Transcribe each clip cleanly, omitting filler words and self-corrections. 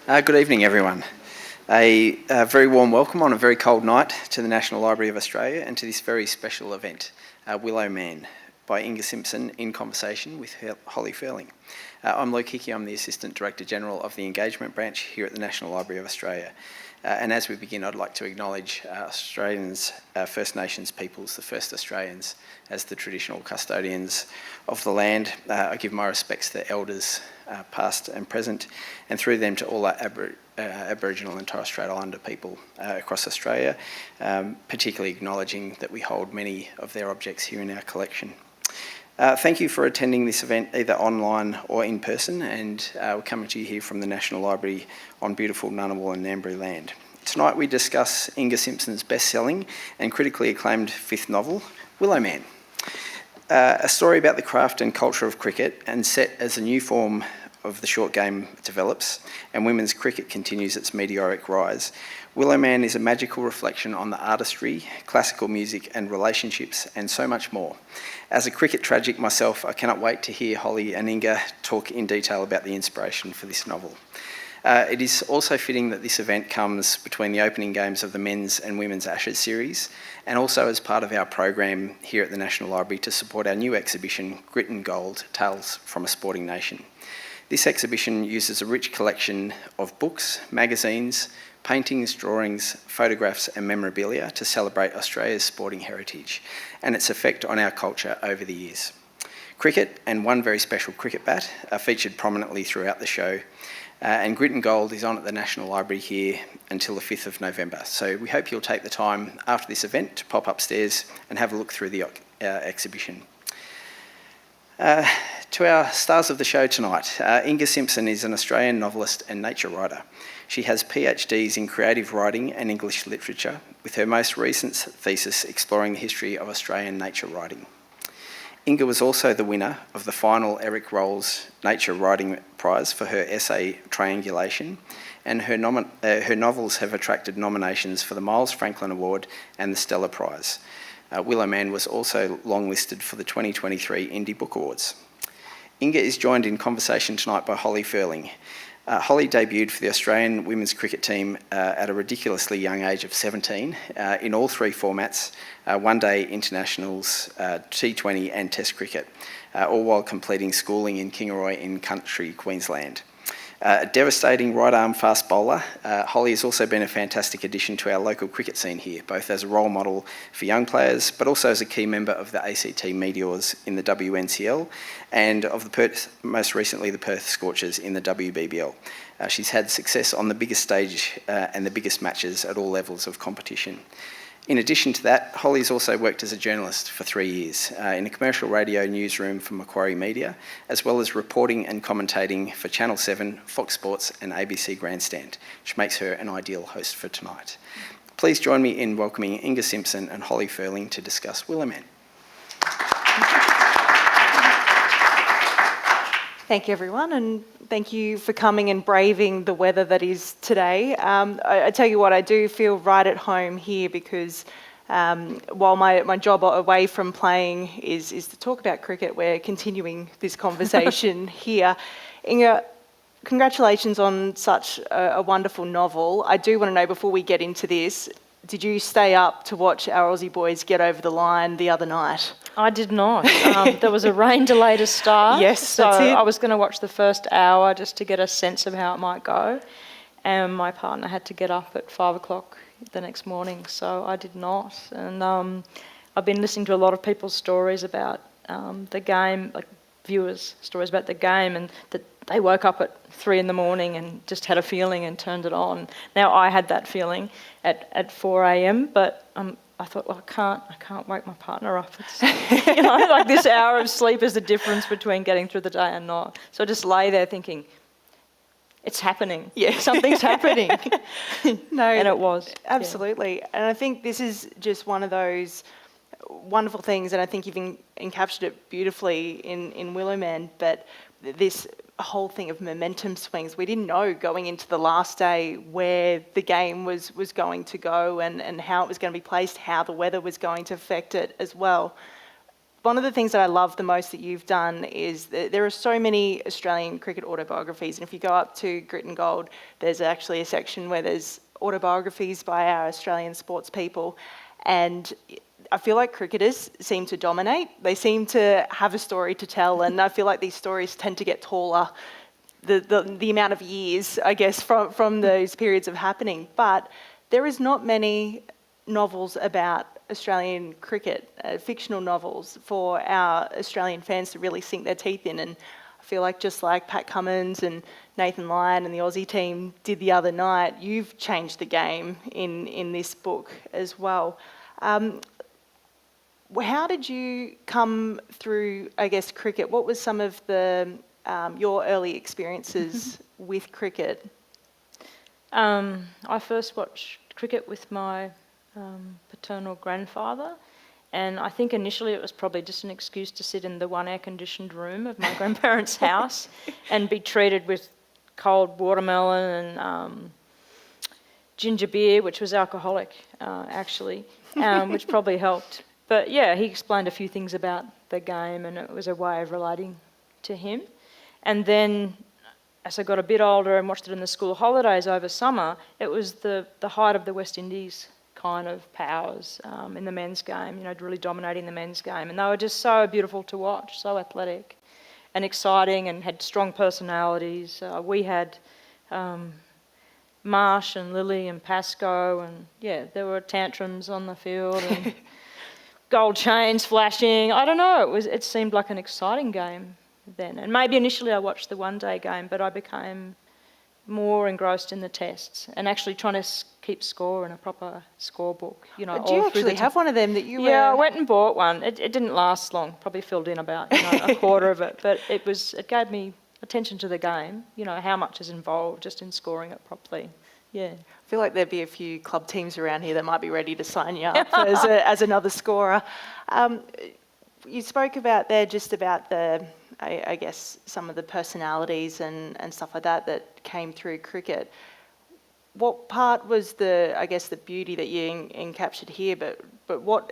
Good evening, everyone. A very warm welcome on a very cold night to the National Library of Australia and to this very special event, Willowman, by Inga Simpson in conversation with Holly Furling. I'm Luke Hickey, I'm the Assistant Director General of the Engagement Branch here at the National Library of Australia. And as we begin, I'd like to acknowledge Australians, First Nations peoples, the first Australians, as the traditional custodians of the land. I give my respects to elders, past and present, and through them to all our Aboriginal and Torres Strait Islander people across Australia, particularly acknowledging that we hold many of their objects here in our collection. Thank you for attending this event either online or in person, and we're coming to you here from the National Library on beautiful Ngunnawal and Ngambri land. Tonight we discuss Inga Simpson's best-selling and critically acclaimed fifth novel, Willowman, a story about the craft and culture of cricket and set as a new form of the short game develops and women's cricket continues its meteoric rise. Willowman is a magical reflection on the artistry, classical music and relationships and so much more. As a cricket tragic myself, I cannot wait to hear Holly and Inga talk in detail about the inspiration for this novel. It is also fitting that this event comes between the opening games of the Men's and Women's Ashes series and also as part of our program here at the National Library to support our new exhibition, Grit and Gold, Tales from a Sporting Nation. This exhibition uses a rich collection of books, magazines, paintings, drawings, photographs and memorabilia to celebrate Australia's sporting heritage and its effect on our culture over the years. Cricket and one very special cricket bat are featured prominently throughout the show, and Grit and Gold is on at the National Library here until the 5th of November. So we hope you'll take the time after this event to pop upstairs and have a look through the exhibition. To our stars of the show tonight, Inga Simpson is an Australian novelist and nature writer. She has PhDs in creative writing and English literature, with her most recent thesis exploring the history of Australian nature writing. Inga was also the winner of the final Eric Rolls Nature Writing Prize for her essay Triangulation, and her novels have attracted nominations for the Miles Franklin Award and the Stella Prize. Willowman was also longlisted for the 2023 Indie Book Awards. Inga is joined in conversation tonight by Holly Furling. Holly debuted for the Australian women's cricket team at a ridiculously young age of 17 in all three formats, one-day internationals, T20 and Test cricket, all while completing schooling in Kingaroy in country Queensland. A devastating right-arm fast bowler, Holly has also been a fantastic addition to our local cricket scene here, both as a role model for young players, but also as a key member of the ACT Meteors in the WNCL and of the Perth, most recently the Perth Scorchers in the WBBL. She's had success on the biggest stage and the biggest matches at all levels of competition. In addition to that, Holly's also worked as a journalist for 3 years in a commercial radio newsroom for Macquarie Media, as well as reporting and commentating for Channel 7, Fox Sports and ABC Grandstand, which makes her an ideal host for tonight. Please join me in welcoming Inga Simpson and Holly Furling to discuss Willowman. Thank you, everyone, and thank you for coming and braving the weather that is today. I tell you what, I do feel right at home here because while my job away from playing is to talk about cricket, we're continuing this conversation here. Inga, congratulations on such a wonderful novel. I do want to know, before we get into this, did you stay up to watch our Aussie boys get over the line the other night? I did not. There was a rain delay to start. Yes, so that's it. I was going to watch the first hour just to get a sense of how it might go. And my partner had to get up at 5 o'clock the next morning, so I did not. And I've been listening to a lot of people's stories about the game, like viewers' stories about the game, and that they woke up at 3 a.m. and just had a feeling and turned it on. Now, I had that feeling at 4 a.m, but I thought, well, I can't wake my partner up. It's, like this hour of sleep is the difference between getting through the day and not. So I just lay there thinking, it's happening. Yeah. Something's happening. No, and it was. Absolutely. Yeah. And I think this is just one of those wonderful things, and I think you've encapsulated it beautifully in Willowman, but this whole thing of momentum swings. We didn't know going into the last day where the game was going to go and how it was going to be placed, how the weather was going to affect it as well. one of the things that I love the most that you've done is that there are so many Australian cricket autobiographies, and if you go up to Grit and Gold, there's actually a section where there's autobiographies by our Australian sports people, and I feel like cricketers seem to dominate. They seem to have a story to tell, and I feel like these stories tend to get taller the amount of years, I guess, from those periods of happening. But there is not many novels about Australian cricket, fictional novels for our Australian fans to really sink their teeth in. And I feel like just like Pat Cummins and Nathan Lyon and the Aussie team did the other night, you've changed the game in this book as well. How did you come through, I guess, cricket? What was some of your early experiences with cricket? I first watched cricket with my paternal grandfather, and I think initially it was probably just an excuse to sit in the one air-conditioned room of my grandparents' house and be treated with cold watermelon and ginger beer, which was alcoholic, actually, which probably helped. But yeah, he explained a few things about the game, and it was a way of relating to him. And then as I got a bit older and watched it in the school holidays over summer, it was the height of the West Indies kind of powers in the men's game, really dominating the men's game. And they were just so beautiful to watch, so athletic and exciting, and had strong personalities. We had Marsh and Lily and Pascoe, and yeah, there were tantrums on the field and gold chains flashing. I don't know, it seemed like an exciting game then. And maybe initially I watched the one-day game, but I became more engrossed in the tests and actually trying to keep score in a proper scorebook. Do you actually have one of them that you were... Yeah, I went and bought one. It didn't last long, probably filled in about a quarter of it, but it gave me attention to the game, how much is involved just in scoring it properly. Yeah. I feel like there'd be a few club teams around here that might be ready to sign you up as another scorer. You spoke about there just about I guess, some of the personalities and stuff like that came through cricket. What part was the beauty that you encaptured here, but what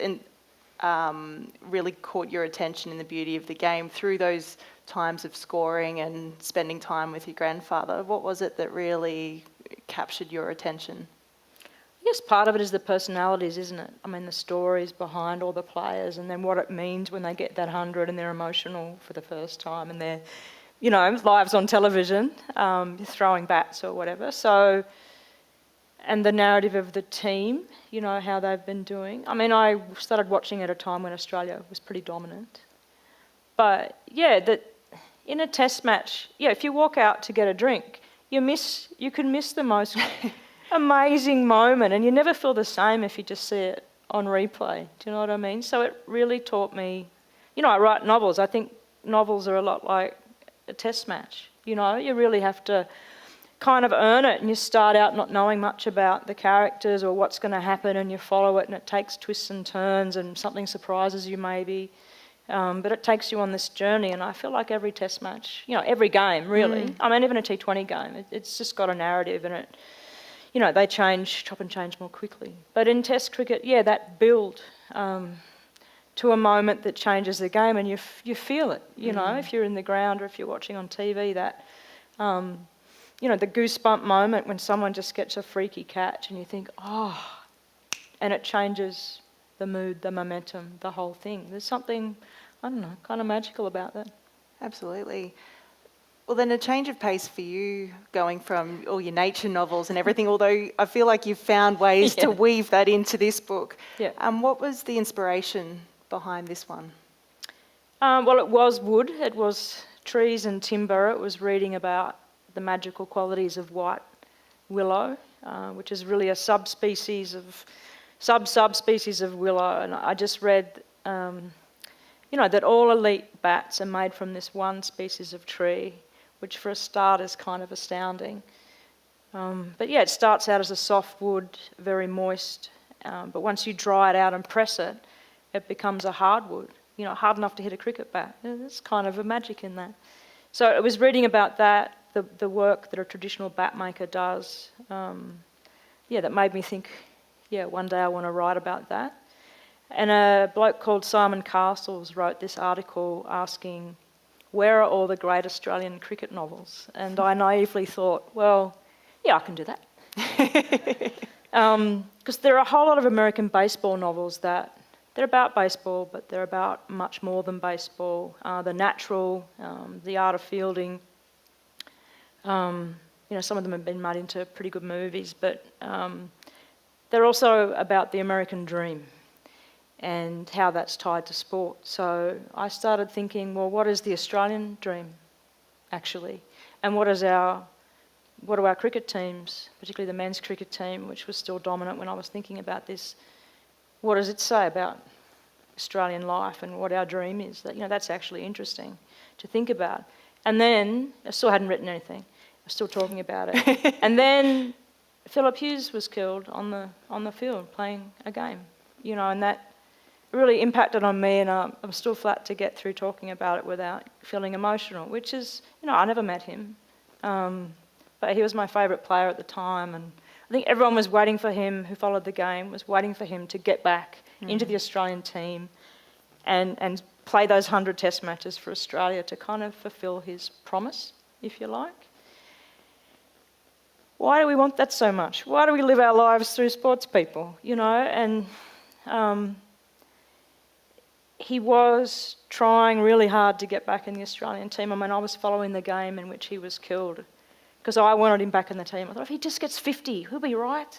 really caught your attention in the beauty of the game through those times of scoring and spending time with your grandfather? What was it that really captured your attention? I guess part of it is the personalities, isn't it? I mean, the stories behind all the players, and then what it means when they get that 100 and they're emotional for the first time, and they're, lives on television, throwing bats or whatever. So, and the narrative of the team, how they've been doing. I mean, I started watching at a time when Australia was pretty dominant. But yeah, that in a test match, if you walk out to get a drink, you can miss the most amazing moment, and you never feel the same if you just see it on replay. Do you know what I mean? So it really taught me, I write novels. I think novels are a lot like a test match. You really have to kind of earn it, and you start out not knowing much about the characters or what's going to happen, and you follow it, and it takes twists and turns, and something surprises you maybe. But it takes you on this journey, and I feel like every test match, every game really, I mean even a T20 game, it's just got a narrative, and it, they chop and change more quickly. But in Test cricket, that build to a moment that changes the game, and you feel it, if you're in the ground or if you're watching on TV, that, the goosebump moment when someone just gets a freaky catch and you think, and it changes the mood, the momentum, the whole thing. There's something, I don't know, kind of magical about that. Absolutely. Well, then a change of pace for you, going from all your nature novels and everything, although I feel like you've found ways to weave that into this book. Yeah. What was the inspiration behind this one? Well, it was wood. It was trees and timber. It was reading about the magical qualities of white willow, which is really a subspecies of willow. And I just read, that all elite bats are made from this one species of tree, which for a start is kind of astounding. But yeah, it starts out as a soft wood, very moist, but once you dry it out and press it, it becomes a hardwood, hard enough to hit a cricket bat. There's kind of a magic in that. So I was reading about that, the work that a traditional bat maker does, that made me think, one day I want to write about that. And a bloke called Simon Castles wrote this article asking, where are all the great Australian cricket novels? And I naively thought, well, yeah, I can do that. Because there are a whole lot of American baseball novels that they're about baseball, but they're about much more than baseball. The Natural, The Art of Fielding. Some of them have been made into pretty good movies, but they're also about the American dream and how that's tied to sport. So I started thinking, well, what is the Australian dream, actually? And what do our cricket teams, particularly the men's cricket team, which was still dominant when I was thinking about this, what does it say about Australian life and what our dream is? That's actually interesting to think about. And then, I still hadn't written anything. I was still talking about it. And then Philip Hughes was killed on the field playing a game, and that really impacted on me, and I'm still flat to get through talking about it without feeling emotional, which is, I never met him, but he was my favourite player at the time, and I think everyone was waiting for him, who followed the game, was waiting for him to get back into the Australian team and play those 100 test matches for Australia to kind of fulfil his promise, if you like. Why do we want that so much? Why do we live our lives through sports people, And he was trying really hard to get back in the Australian team. I mean, I was following the game in which he was killed because I wanted him back in the team. I thought, if he just gets 50, he'll be right.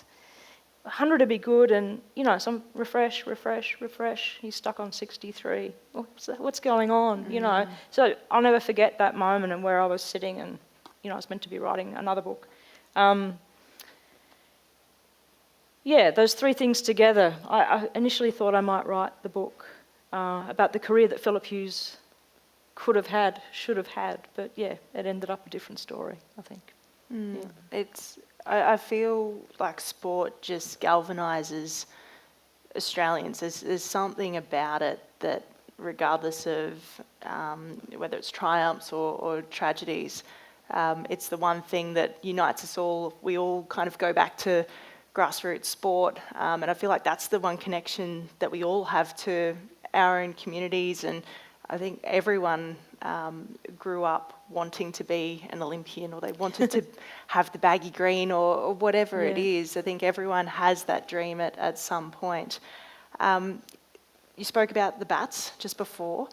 100 would be good, and, some refresh. He's stuck on 63. What's going on, So I'll never forget that moment and where I was sitting and, I was meant to be writing another book. Those three things together. I initially thought I might write the book about the career that Philip Hughes could have had, should have had, but it ended up a different story, I think. I feel like sport just galvanises Australians. There's something about it that, regardless of whether it's triumphs or tragedies, it's the one thing that unites us all. We all kind of go back to grassroots sport, and I feel like that's the one connection that we all have to our own communities, and I think everyone grew up wanting to be an Olympian, or they wanted to have the baggy green or whatever it is. I think everyone has that dream at some point. You spoke about the bats just before,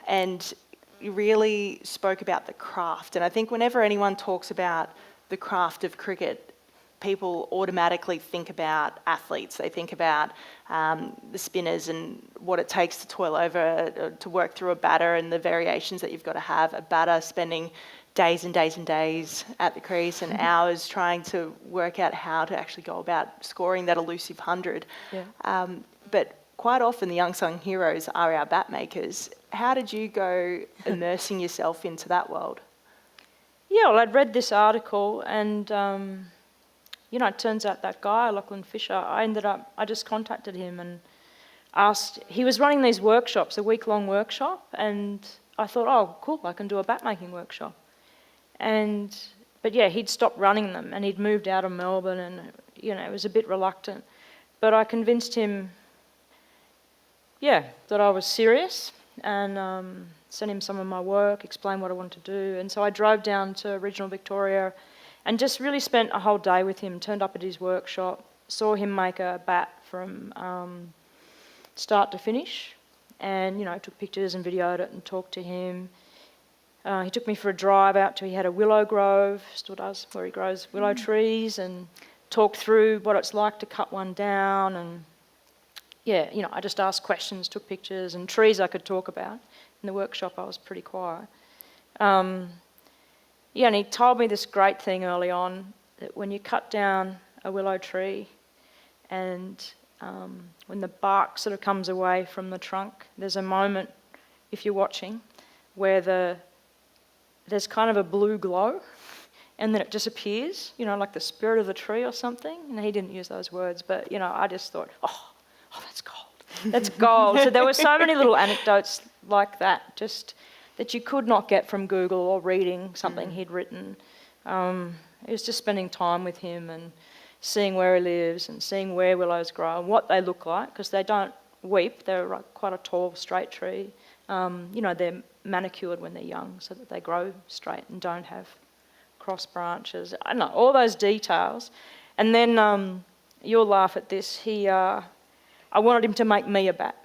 and you really spoke about the craft. And I think whenever anyone talks about the craft of cricket, people automatically think about athletes. They think about the spinners and what it takes to toil over, to work through a batter, and the variations that you've got to have. A batter spending days and days and days at the crease and hours trying to work out how to actually go about scoring that elusive 100. But quite often the unsung heroes are our bat makers. How did you go immersing yourself into that world? Well, I'd read this article and it turns out that guy, Lachlan Fisher, I just contacted him and asked, he was running these workshops, a week-long workshop, and I thought, oh, cool, I can do a bat-making workshop. But he'd stopped running them and he'd moved out of Melbourne and, it was a bit reluctant. But I convinced him, that I was serious and sent him some of my work, explained what I wanted to do. And so I drove down to regional Victoria and just really spent a whole day with him, turned up at his workshop, saw him make a bat from start to finish, and, took pictures and videoed it and talked to him. He took me for a drive out to, he had a willow grove, still does, where he grows willow trees, and talked through what it's like to cut one down. And I just asked questions, took pictures, and trees I could talk about. In the workshop I was pretty quiet. And he told me this great thing early on, that when you cut down a willow tree and when the bark sort of comes away from the trunk, there's a moment, if you're watching, where there's kind of a blue glow and then it disappears, like the spirit of the tree or something. And he didn't use those words, but, I just thought, oh, that's gold. That's gold. So there were so many little anecdotes like that, just that you could not get from Google or reading something he'd written. It was just spending time with him and seeing where he lives and seeing where willows grow and what they look like, because they don't weep. They're like quite a tall, straight tree. They're manicured when they're young so that they grow straight and don't have cross branches. I don't know, all those details. And then you'll laugh at this. I wanted him to make me a bat,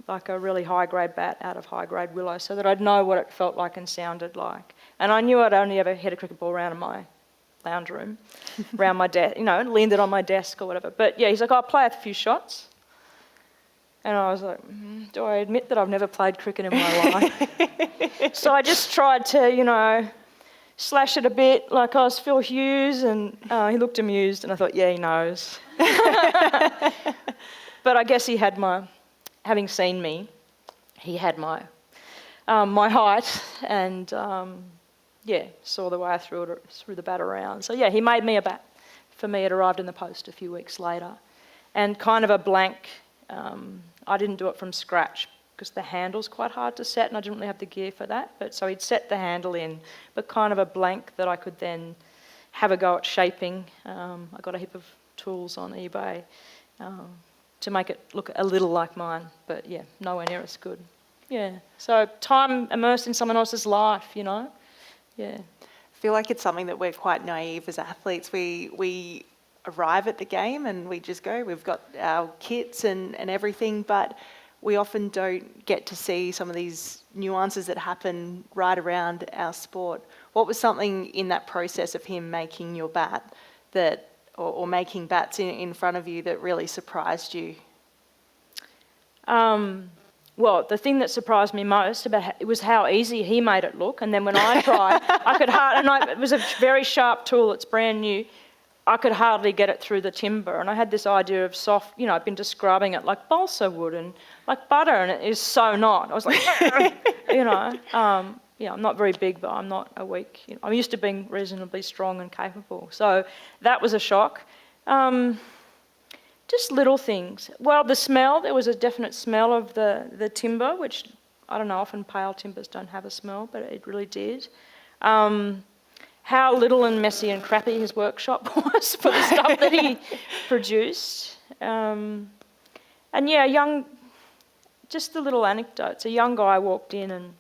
like a really high-grade bat out of high-grade willow, so that I'd know what it felt like and sounded like. And I knew I'd only ever hit a cricket ball around in my lounge room, around my desk, leaned it on my desk or whatever. But yeah, he's like, I'll play a few shots. And I was like, do I admit that I've never played cricket in my life? So I just tried to, slash it a bit like I was Phil Hughes, and he looked amused, and I thought, yeah, he knows. But I guess he had having seen me, he had my height, and saw the way I threw the bat around. So yeah, he made me a bat. For me, it arrived in the post a few weeks later, and kind of a blank. I didn't do it from scratch because the handle's quite hard to set, and I didn't really have the gear for that. But so he'd set the handle in, but kind of a blank that I could then have a go at shaping. I got a heap of tools on eBay to make it look a little like mine, but yeah, nowhere near as good. Yeah, so time immersed in someone else's life, Yeah. I feel like it's something that we're quite naive as athletes. We arrive at the game and we just go. We've got our kits and everything, but we often don't get to see some of these nuances that happen right around our sport. What was something in that process of him making your bat or making bats in front of you that really surprised you? Well, the thing that surprised me most it was how easy he made it look. And then when I tried, it was a very sharp tool. It's brand new. I could hardly get it through the timber. And I had this idea of soft, I've been describing it like balsa wood and like butter, and it is so not. I was like, I'm not very big, but I'm not a weak. I'm used to being reasonably strong and capable. So that was a shock. Just little things. Well, the smell, there was a definite smell of the timber, which, I don't know, often pale timbers don't have a smell, but it really did. How little and messy and crappy his workshop was for the stuff that he produced. And yeah, just the little anecdotes. A young guy walked in and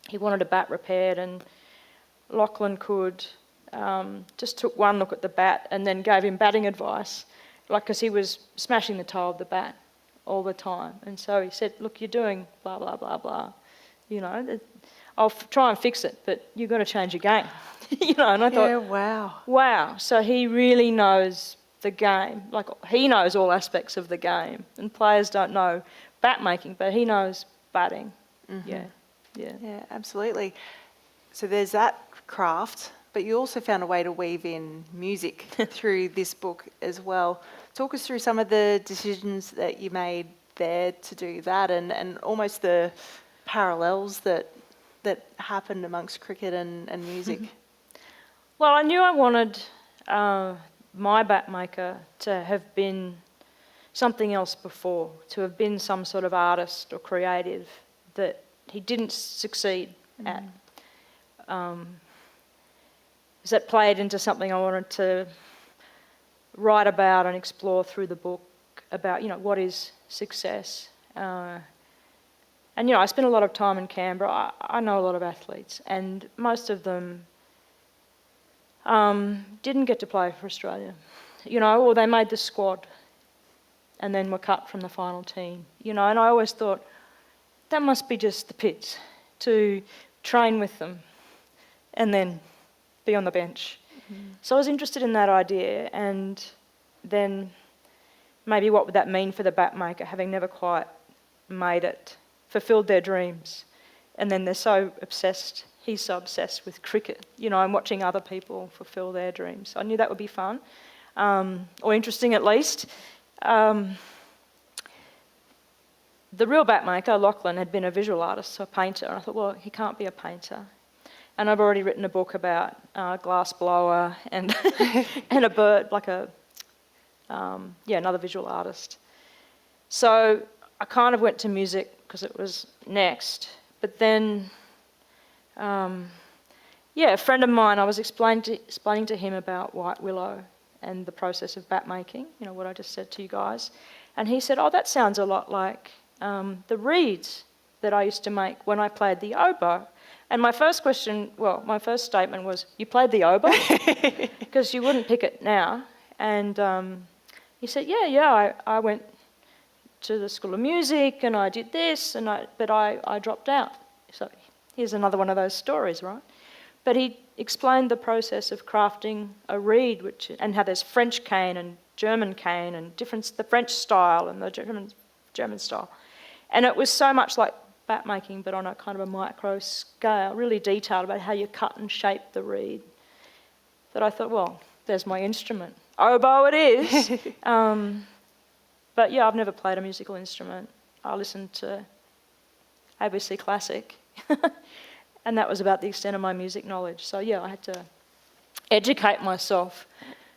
he wanted a bat repaired, and Lachlan just took one look at the bat and then gave him batting advice, because he was smashing the toe of the bat all the time. And so he said, look, you're doing blah, blah, blah, blah. I'll try and fix it, but you've got to change your game. And I thought, yeah, wow. So he really knows the game. Like, he knows all aspects of the game. And players don't know bat making, but he knows batting. Mm-hmm. Yeah, absolutely. So there's that craft, but you also found a way to weave in music through this book as well. Talk us through some of the decisions that you made there to do that, and almost the parallels that happened amongst cricket and music. Well, I knew I wanted my bat maker to have been something else before, to have been some sort of artist or creative that he didn't succeed at. That played into something I wanted to write about and explore through the book about, what is success. And, I spent a lot of time in Canberra. I know a lot of athletes, and most of them didn't get to play for Australia, or they made the squad and then were cut from the final team, and I always thought, that must be just the pits, to train with them and then be on the bench. Mm-hmm. So I was interested in that idea, and then maybe what would that mean for the bat maker, having never quite made it, fulfilled their dreams, and then he's so obsessed with cricket, and watching other people fulfill their dreams. So I knew that would be fun, or interesting at least. The real bat maker, Lachlan, had been a visual artist, so a painter, and I thought, well, he can't be a painter. And I've already written a book about glass blower and and a bird, like another visual artist. So I kind of went to music because it was next. But then, a friend of mine, I was explaining to him about white willow and the process of bat making, what I just said to you guys. And he said, oh, that sounds a lot like the reeds that I used to make when I played the oboe. And my first statement was, "You played the oboe?" Because you wouldn't pick it now. And he said, yeah, I went to the School of Music and I did this, but I dropped out. So here's another one of those stories, right? But he explained the process of crafting a reed, and how there's French cane and German cane and the French style and the German style. And it was so much like bat making, but on a kind of a micro scale, really detailed about how you cut and shape the reed, that I thought, well, there's my instrument. Oboe it is. But yeah, I've never played a musical instrument. I listened to ABC Classic, and that was about the extent of my music knowledge. So yeah, I had to educate myself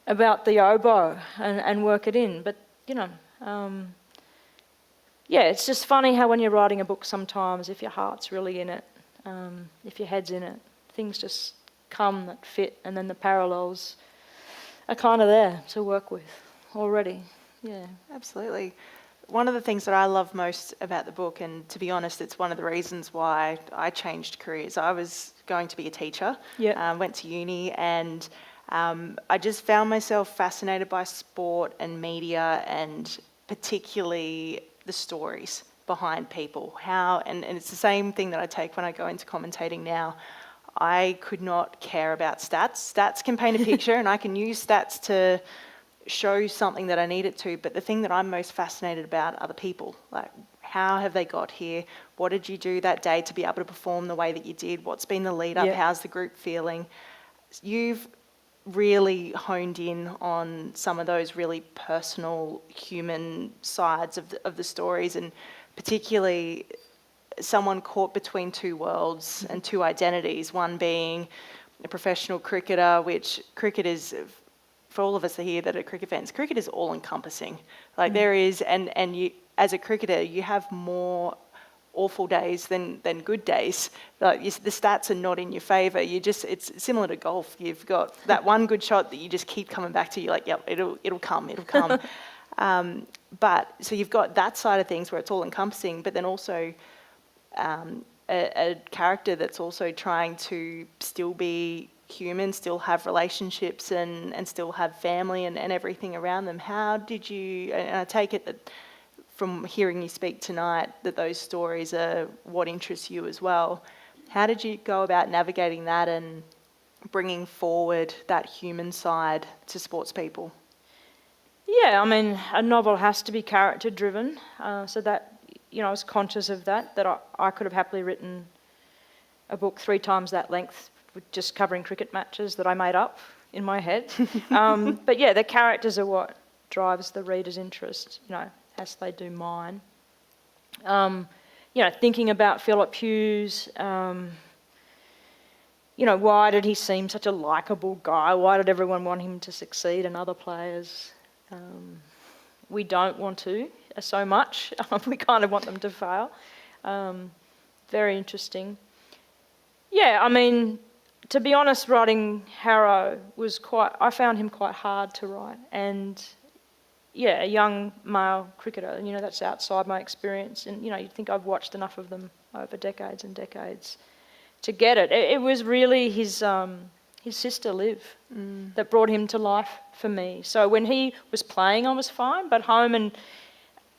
about the oboe and work it in. But, it's just funny how when you're writing a book sometimes, if your heart's really in it, if your head's in it, things just come that fit, and then the parallels are kind of there to work with already. Yeah. Absolutely. One of the things that I love most about the book, and to be honest, it's one of the reasons why I changed careers. I was going to be a teacher, went to uni, and I just found myself fascinated by sport and media, and particularly the stories behind people. And it's the same thing that I take when I go into commentating now. I could not care about stats. Stats can paint a picture, and I can use stats to show something that I need it to, but the thing that I'm most fascinated about are the people. Like, how have they got here? What did you do that day to be able to perform the way that you did? What's been the lead up? How's the group feeling? You've really honed in on some of those really personal human sides of the stories, and particularly someone caught between two worlds and two identities, one being a professional cricketer, which cricket is, for all of us here that are cricket fans, cricket is all-encompassing. Like there is, and you, as a cricketer, you have more awful days than good days. Like the stats are not in your favour. It's similar to golf. You've got that one good shot that you just keep coming back to. You're like, yep, it'll come. But so you've got that side of things where it's all-encompassing, but then also a character that's also trying to still be human, still have relationships and still have family and everything around them. How did you, and I take it that from hearing you speak tonight, that those stories are what interests you as well. How did you go about navigating that and bringing forward that human side to sports people? Yeah, I mean, a novel has to be character driven, so that, I was conscious of that I could have happily written a book 3 times that length, just covering cricket matches that I made up in my head. But yeah, the characters are what drives the reader's interest, as they do mine. Thinking about Philip Hughes, why did he seem such a likeable guy? Why did everyone want him to succeed and other players? We don't want to so much. We kind of want them to fail. Very interesting. Yeah, I mean, to be honest, writing Harrow I found him quite hard to write. And yeah, a young male cricketer, that's outside my experience. And, you'd think I've watched enough of them over decades and decades to get it. It was really his sister Liv that brought him to life for me. So when he was playing, I was fine, but home and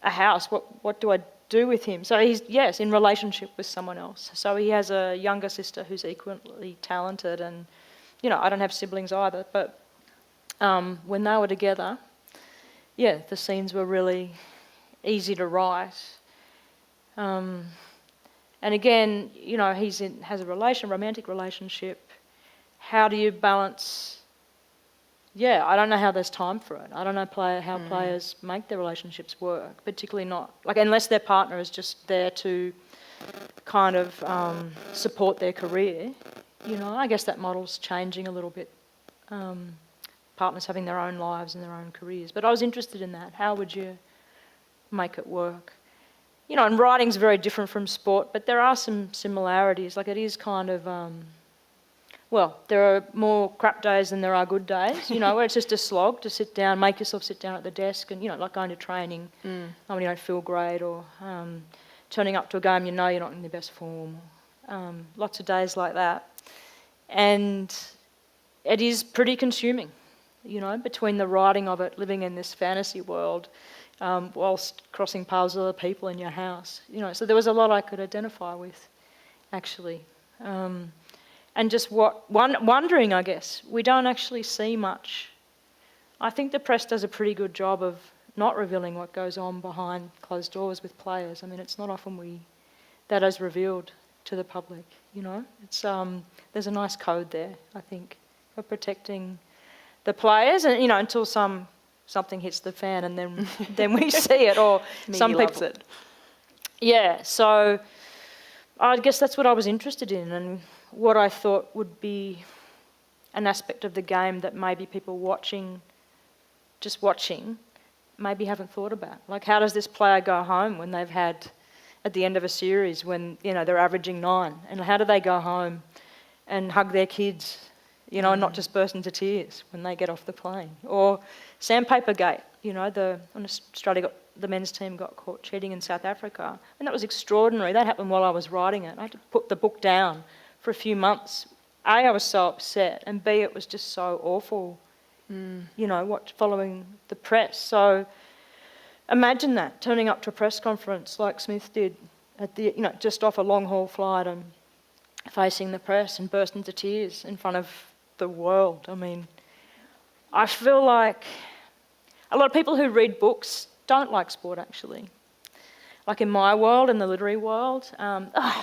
a house, what do I do with him? So he's, in relationship with someone else. So he has a younger sister who's equally talented, and, I don't have siblings either, but when they were together, the scenes were really easy to write. And again, has a romantic relationship. How do you balance? I don't know how there's time for it. I don't know how players make their relationships work, particularly not, unless their partner is just there to kind of support their career. I guess that model's changing a little bit. Partners having their own lives and their own careers. But I was interested in that. How would you make it work? And writing's very different from sport, but there are some similarities. It is kind of well, there are more crap days than there are good days, where it's just a slog to sit down, make yourself sit down at the desk and, like going to training when you don't feel great, or turning up to a game you're not in the best form. Lots of days like that. And it is pretty consuming, between the writing of it, living in this fantasy world, whilst crossing paths with other people in your house. So there was a lot I could identify with, actually. And just wondering, I guess, we don't actually see much. I think the press does a pretty good job of not revealing what goes on behind closed doors with players. I mean, it's not often that is revealed to the public, It's there's a nice code there, I think, for protecting the players, and until something hits the fan, and then we see it, or some people loves it. Yeah, so I guess that's what I was interested in, and what I thought would be an aspect of the game that maybe people just watching, maybe haven't thought about. Like, how does this player go home when they've had, at the end of a series, when, they're averaging 9? And how do they go home and hug their kids, and not just burst into tears when they get off the plane? Or Sandpaper Gate, Australia the men's team got caught cheating in South Africa. And that was extraordinary. That happened while I was writing it. I had to put the book down for a few months. A, I was so upset, and B, it was just so awful, following the press. So imagine that, turning up to a press conference like Smith did at the, just off a long haul flight and facing the press and burst into tears in front of the world. I mean, I feel like a lot of people who read books don't like sport, actually. Like in my world, in the literary world,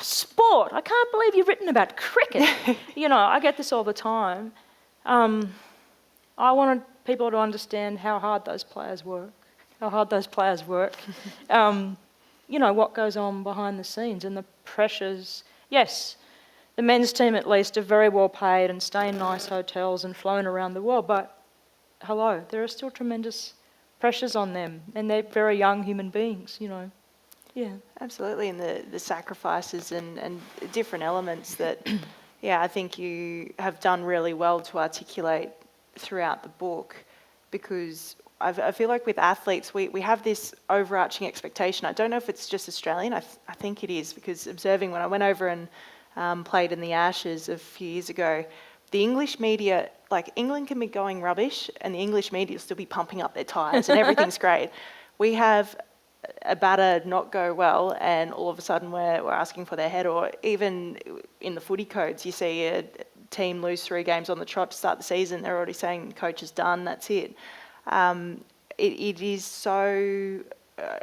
sport, I can't believe you've written about cricket. I get this all the time. I wanted people to understand how hard those players work, what goes on behind the scenes and the pressures. Yes, the men's team at least are very well paid and stay in nice hotels and flown around the world, but hello, there are still tremendous pressures on them, and they're very young human beings, Yeah. Absolutely, and the sacrifices and different elements that, I think you have done really well to articulate throughout the book, because I feel like with athletes, we have this overarching expectation. I don't know if it's just Australian, I think it is, because observing when I went over and played in the Ashes a few years ago, the English media, like England can be going rubbish and the English media will still be pumping up their tyres and everything's great. We have a batter not go well and all of a sudden we're asking for their head, or even in the footy codes, you see a team lose 3 games on the trot to start the season, they're already saying coach is done, that's it. It is so,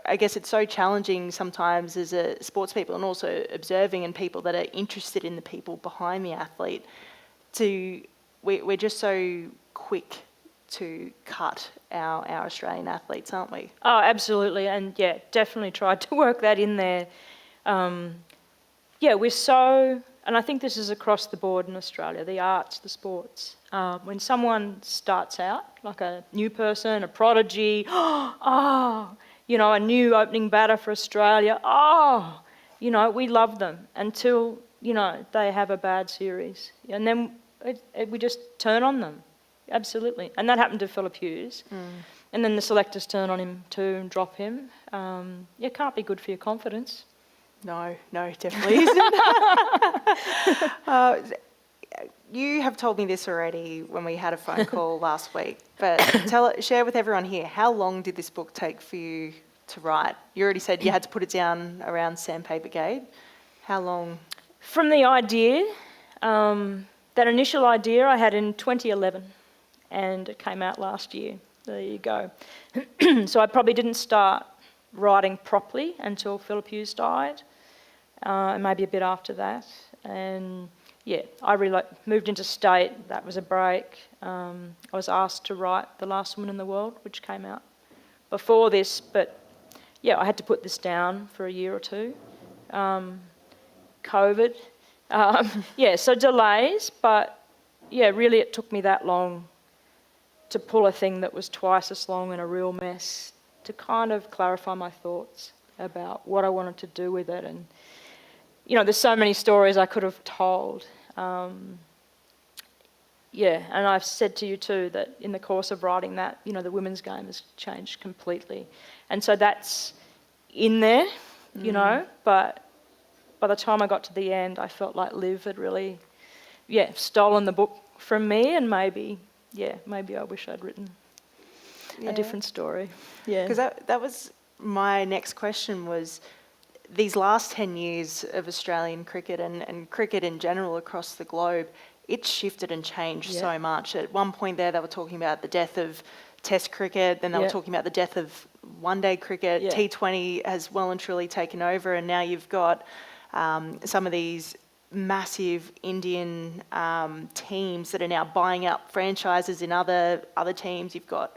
I guess it's so challenging sometimes as a sports people, and also observing and people that are interested in the people behind the athlete, we're just so quick to cut our Australian athletes, aren't we? Oh, absolutely, and definitely tried to work that in there. We're so, and I think this is across the board in Australia, the arts, the sports. When someone starts out, like a new person, a prodigy, a new opening batter for Australia, we love them until, they have a bad series. And then we just turn on them. Absolutely. And that happened to Phillip Hughes. And then the selectors turn on him too and drop him. It can't be good for your confidence. No, definitely isn't. You have told me this already when we had a phone call last week, but share with everyone here, how long did this book take for you to write? You already said you had to put it down around Sandpaper Gate. How long? From the idea, that initial idea I had in 2011, and it came out last year. There you go. So I probably didn't start writing properly until Phillip Hughes died, and maybe a bit after that. And I really moved into state. That was a break. I was asked to write The Last Woman in the World, which came out before this, but I had to put this down for a year or two. COVID. So delays, but really it took me that long to pull a thing that was twice as long and a real mess to kind of clarify my thoughts about what I wanted to do with it. And, there's so many stories I could have told. yeah, and I've said to you too that in the course of writing that, you know, the women's game has changed completely. And so that's in there, you know, but by the time I got to the end, I felt like Liv had really, stolen the book from me, and maybe I wish I'd written a different story. Yeah. Because that was my next question was, these last 10 years of Australian cricket and cricket in general across the globe, it's shifted and changed so much. At one point there, they were talking about the death of Test cricket, then they were talking about the death of one-day cricket. T20 has well and truly taken over, and now you've got some of these massive Indian teams that are now buying up franchises in other teams. You've got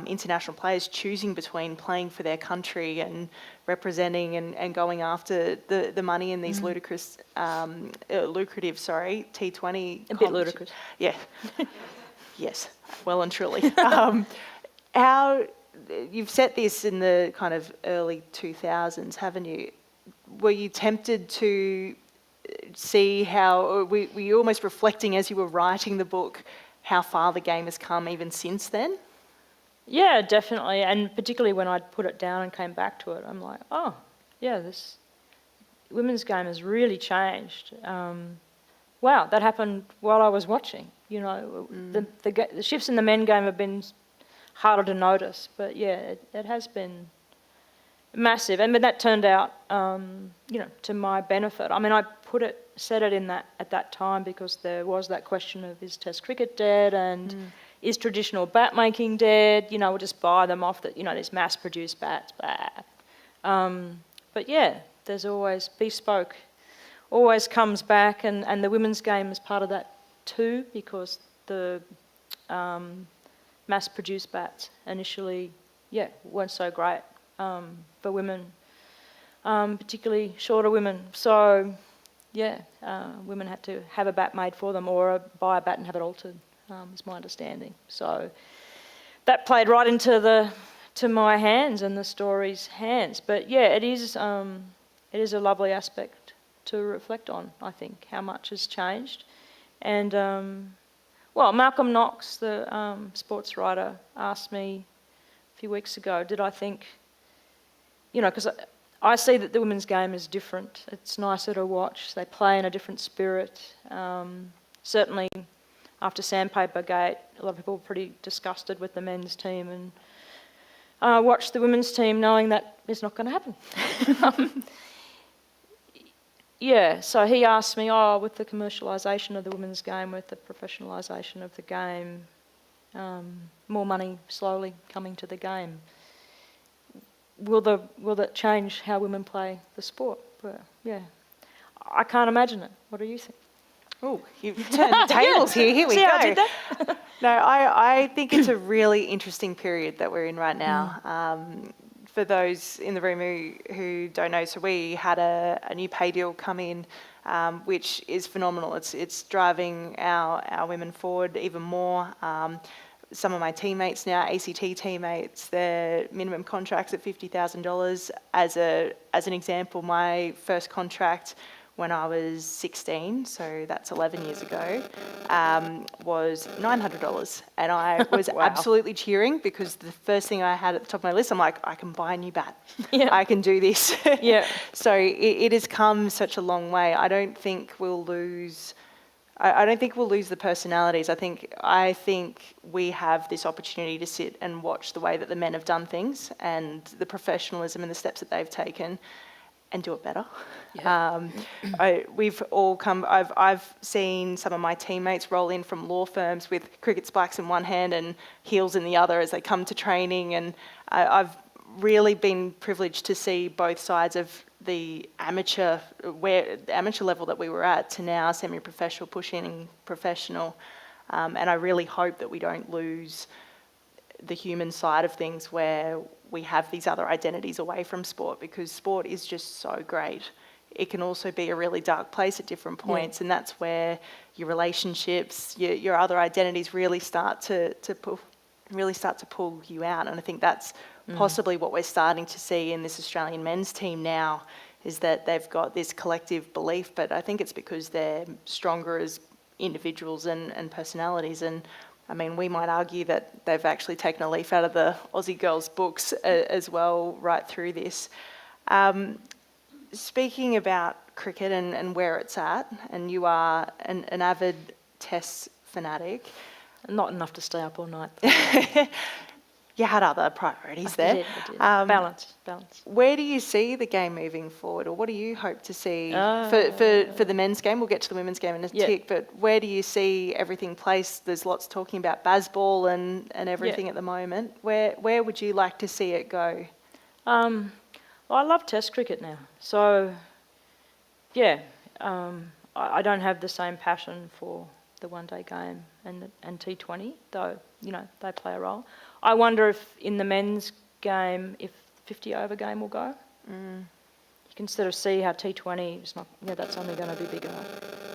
international players choosing between playing for their country and representing and going after the money in these lucrative T20. A bit ludicrous. Yeah. Yes, well and truly. How you've set this in the kind of early 2000s, haven't you? Were you tempted to see how, were you almost reflecting as you were writing the book how far the game has come even since then? Yeah, definitely, and particularly when I'd put it down and came back to it, I'm like, oh, yeah, this women's game has really changed. Wow, that happened while I was watching. You know, the shifts in the men game have been harder to notice, but yeah, it has been massive, and but that turned out, you know, to my benefit. I mean, I said it in that at that time because there was that question of, is Test cricket dead, and is traditional bat making dead? You know, we'll just buy them off that, you know, these mass-produced bats, blah. But yeah, there's always bespoke, always comes back, and the women's game is part of that too, because the mass-produced bats initially, weren't so great for women, particularly shorter women. So, women had to have a bat made for them or buy a bat and have it altered. Is my understanding. So that played right into my hands and the story's hands. But yeah, it is a lovely aspect to reflect on, I think, how much has changed. And Malcolm Knox, the sports writer, asked me a few weeks ago, did I think, you know, because I see that the women's game is different. It's nicer to watch. They play in a different spirit. Certainly after Sandpaper Gate, a lot of people were pretty disgusted with the men's team and watched the women's team knowing that it's not going to happen. So he asked me, with the commercialisation of the women's game, with the professionalisation of the game, more money slowly coming to the game, will that change how women play the sport? But, I can't imagine it. What do you think? Oh, you've turned tables here. Here we See go. how I did that? No, I think it's a really interesting period that we're in right now. For those in the room who don't know, so we had a new pay deal come in, which is phenomenal. It's driving our women forward even more. Some of my teammates now, ACT teammates, their minimum contracts at $50,000. As an example, my first contract when I was 16, so that's 11 years ago, was $900. And I was absolutely cheering because the first thing I had at the top of my list, I'm like, I can buy a new bat. I can do this. So it has come such a long way. I don't think we'll lose the personalities. I think we have this opportunity to sit and watch the way that the men have done things and the professionalism and the steps that they've taken and do it better. We've all come. I've seen some of my teammates roll in from law firms with cricket spikes in one hand and heels in the other as they come to training, and I've really been privileged to see both sides of the amateur level that we were at to now semi-professional, pushing professional, and I really hope that we don't lose the human side of things where we have these other identities away from sport, because sport is just so great. It can also be a really dark place at different points, and that's where your relationships, your other identities really start to pull you out. And I think that's possibly what we're starting to see in this Australian men's team now, is that they've got this collective belief, but I think it's because they're stronger as individuals and personalities. And I mean, we might argue that they've actually taken a leaf out of the Aussie girls' books as well, right through this. Speaking about cricket and where it's at, and you are an avid Test fanatic. Not enough to stay up all night. You had other priorities there. I did. Balance. Where do you see the game moving forward, or what do you hope to see for the men's game? We'll get to the women's game in a tick, but where do you see everything placed? There's lots talking about baseball and everything at the moment. Where would you like to see it go? Well, I love Test cricket now, so yeah, I don't have the same passion for the one-day game and T20, though they play a role. I wonder if in the men's game, if the 50-over game will go. You can sort of see how T20 is not. That's only going to be bigger.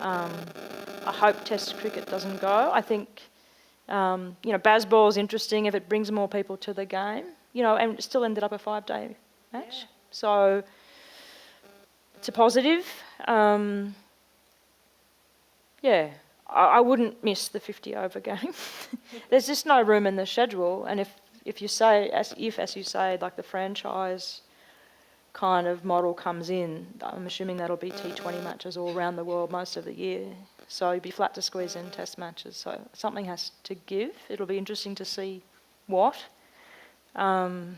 I hope Test cricket doesn't go. I think baseball is interesting if it brings more people to the game. And it still ended up a 5-day match, so it's a positive. I wouldn't miss the 50-over game. There's just no room in the schedule, and if you say, as you say, like the franchise kind of model comes in, I'm assuming that'll be T20 matches all around the world most of the year. So you'd be flat to squeeze in Test matches. So something has to give. It'll be interesting to see what. I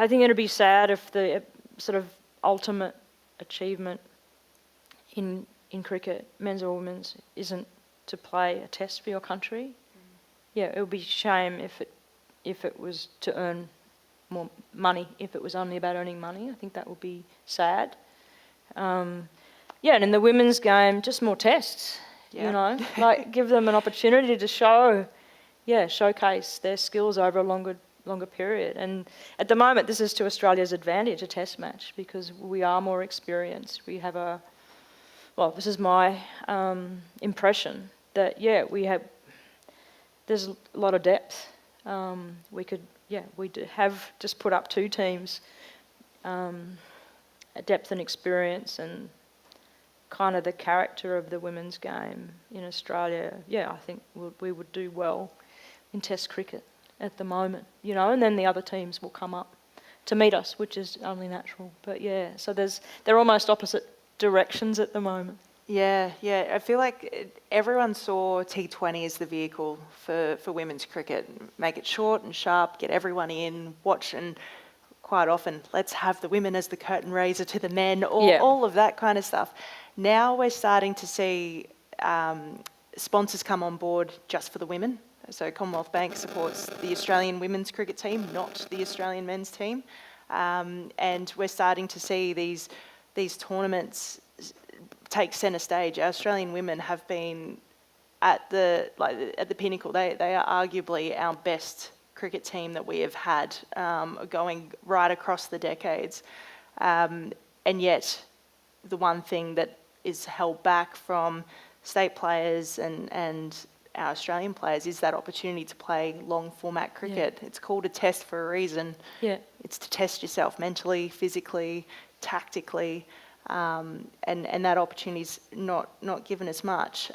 think it'd be sad if the sort of ultimate achievement in cricket, men's or women's, isn't to play a Test for your country. It would be a shame if it was to earn more money, if it was only about earning money. I think that would be sad. And in the women's game, just more Tests, like give them an opportunity to showcase their skills over a longer period. And at the moment, this is to Australia's advantage, a Test match, because we are more experienced. We have this is my impression that there's a lot of depth. We have just put up 2 teams, depth and experience, and kind of the character of the women's game in Australia. I think we would do well in Test cricket at the moment, and then the other teams will come up to meet us, which is only natural. But so they're almost opposite directions at the moment. I feel like everyone saw T20 as the vehicle for women's cricket. Make it short and sharp, get everyone in, watch, and quite often, let's have the women as the curtain raiser to the men, all of that kind of stuff. Now we're starting to see sponsors come on board just for the women. So Commonwealth Bank supports the Australian women's cricket team, not the Australian men's team. And we're starting to see these tournaments take centre stage. Our Australian women have been at the pinnacle. They are arguably our best cricket team that we have had, going right across the decades. And yet, the one thing that is held back from state players and our Australian players is that opportunity to play long format cricket. It's called a Test for a reason. It's to test yourself mentally, physically, tactically. And that opportunity's not given as much.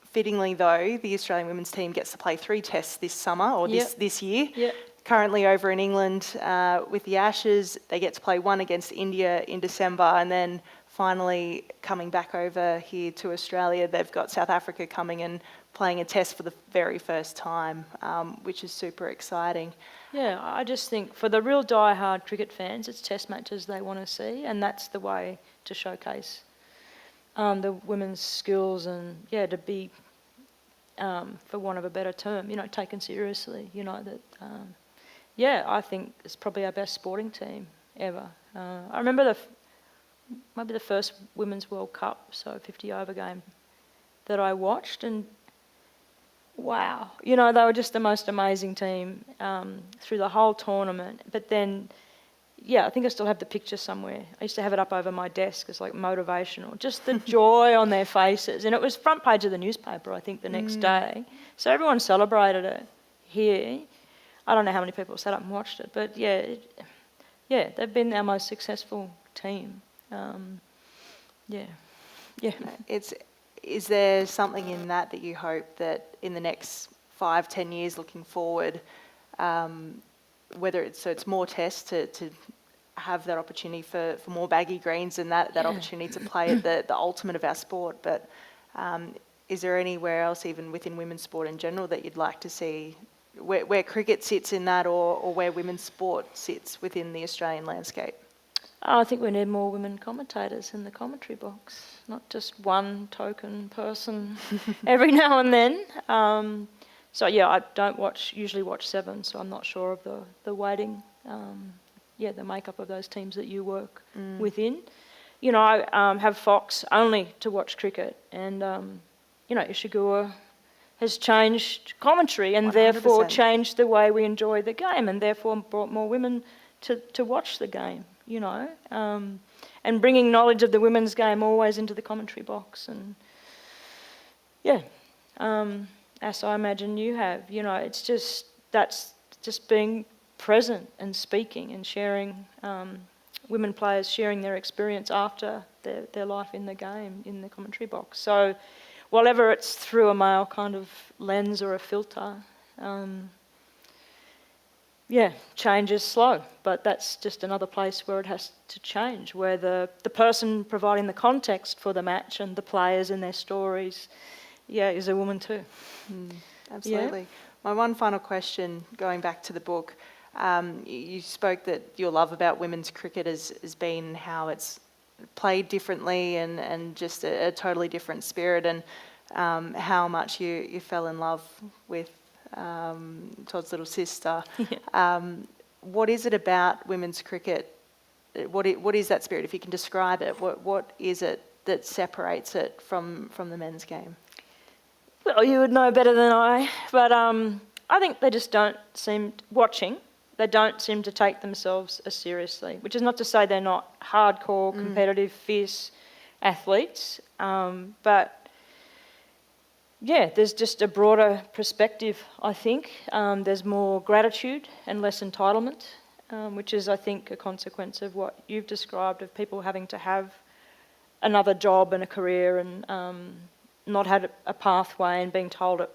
Fittingly though, the Australian women's team gets to play 3 Tests this summer, or this year. Currently over in England with the Ashes, they get to play 1 against India in December, and then finally coming back over here to Australia, they've got South Africa coming and playing a Test for the very first time, which is super exciting. I just think for the real die-hard cricket fans, it's Test matches they want to see, and that's the way to showcase the women's skills and to be, for want of a better term, taken seriously. I think it's probably our best sporting team ever. I remember maybe the first Women's World Cup, so 50-over game that I watched, and wow, they were just the most amazing team through the whole tournament. But then, I think I still have the picture somewhere. I used to have it up over my desk as like motivational, just the joy on their faces. And it was front page of the newspaper, I think, the next day. So everyone celebrated it here. I don't know how many people sat up and watched it, but they've been our most successful team. is there something in that you hope that in the next 5-10 years looking forward, whether it's more tests to have that opportunity for more baggy greens and that opportunity to play at the ultimate of our sport, but is there anywhere else, even within women's sport in general, that you'd like to see where cricket sits in that, or where women's sport sits within the Australian landscape? I think we need more women commentators in the commentary box, not just one token person every now and then. So yeah, I don't usually watch Seven, so I'm not sure of the weighting, the makeup of those teams that you work within. You know, I have Fox only to watch cricket, and Ishiguro has changed commentary and 100%. therefore changed the way we enjoy the game, and therefore brought more women to watch the game, you know, and bringing knowledge of the women's game always into the commentary box. And as I imagine you have, you know, that's just being present and speaking and sharing, women players sharing their experience after their life in the game, in the commentary box. So whatever it's through a male kind of lens or a filter, change is slow, but that's just another place where it has to change, where the person providing the context for the match and the players and their stories, is a woman too. Absolutely. Yeah. My one final question, going back to the book, you spoke that your love about women's cricket has been how it's played differently and just a totally different spirit, and how much you fell in love with Todd's little sister. What is it about women's cricket? What is that spirit? If you can describe it, what is it that separates it from the men's game? Well, you would know better than I, but I think they just don't seem, watching, they don't seem to take themselves as seriously, which is not to say they're not hardcore, competitive, fierce athletes, but there's just a broader perspective, I think. There's more gratitude and less entitlement, which is, I think, a consequence of what you've described, of people having to have another job and a career and not had a pathway, and being told at